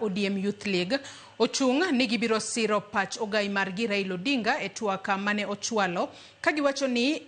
ODM Youth League ochung ni gibiro siro pach ogai margi Raila Odinga e twak mane ochwalo ka giwacho ni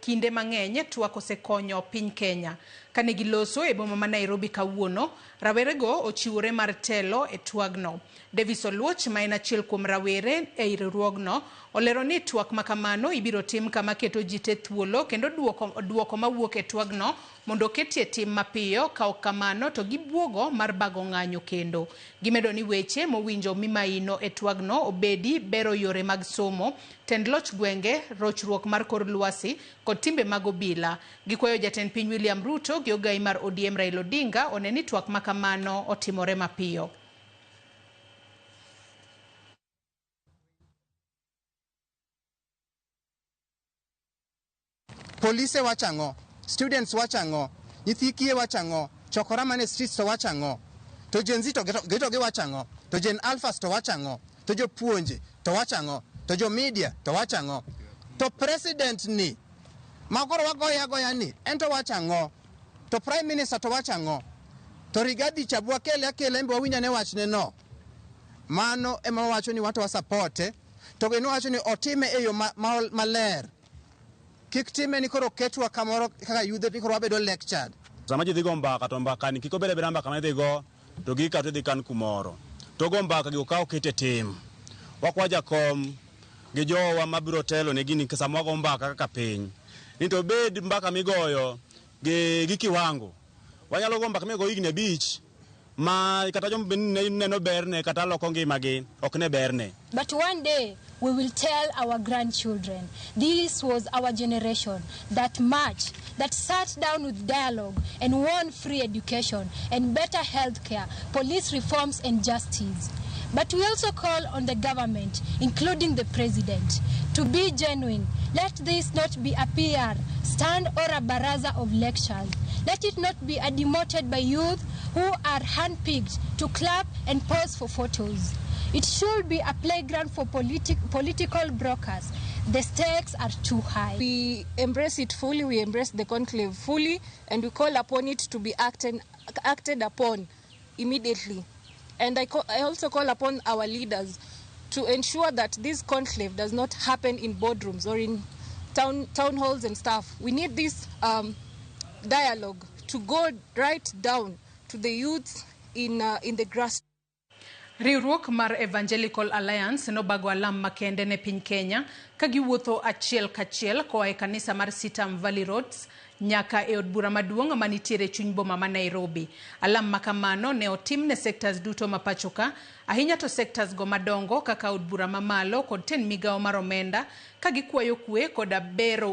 kinde mang'eny twak osekonyo piny Kenya. Kane giloso e boma ma Nairobi kawuono, rawere go ochiwore mar telo e twagno. Davis Oluoch ma en achiel kuom rawere e riwruogno olero ni twak makamano ibiro tim kama keto ji te thuolo kendo duoko mawuok e twagno mondo ketie tim mapiyo ka ok kamano to gibuogo mar bago ng'anyo kendo. Gimedo ni weche mowinjo mimaino e twagno obedi bero yore mag somo, tend loch gwenge, rochruok mar kor lwasi kod timbe mag obila. Gikwayo jatend piny William Ruto gi ogai mar ODM Raila Odinga oneni twak makamano otimore mapiyo. Police wachango, students wachango, nyithikie wachango, chokora mane streets to wachango, to Gen Z to geto ge wachango, to Gen Alphas to wachango, to jo puonje to wachango, to jo media to wachango, to president ni magoro wagoya ni ento wachango, to prime minister to wachango, to Rigadi Chabwa kele mbo winja ne wachne no. Mano ema wacho ni watu wa support to geno wacho ni otime eyo maler. Kiktime ni koro ketwa kamoro kaka yudhe ni koro wabedo lectured. Sama ji dhigo mbaka to mbaka ni kiko bede mbaka ma dhigo to gika to dhi kan kumoro. To go mbaka gi okaw kete tim. Wakwaja kom gi jowa mabiro telo ne gini sama go mbaka kaka piny. Ni to bed mbaka migoyo gi kiwango. Wanyalo go mbaka migoyo igni beach ma kata jom neno berne kata loko ngimagi ok ne berne. But one day we will tell our grandchildren this was our generation that marched, that sat down with dialogue and won free education and better health care, police reforms and justice. But we also call on the government, including the president, to be genuine. Let this not be a PR stand or a baraza of lectures. Let it not be a demoted by youth who are handpicked to clap and pose for photos. It should be a playground for political brokers. The stakes are too high. We embrace it fully, we embrace the conclave fully, and we call upon it to be acted upon immediately. And I also call upon our leaders to ensure that this conclave does not happen in boardrooms or in town halls and stuff. We need this dialogue to go right down to the youth in the grass. Riwruok mar Evangelical Alliance nobago alam makende ne piny Kenya ka giwuotho achiel kachiel koa e kanisa mar Sitam Valley Roads nyaka e od bura maduong' manitiere chuny boma ma Nairobi. Alam makamano ne otim ne sectors duto ma pachoka, ahinya to sectors go madongo kaka od bura mamalo kod ten migao mar omenda ka gikwayo kwe koda bero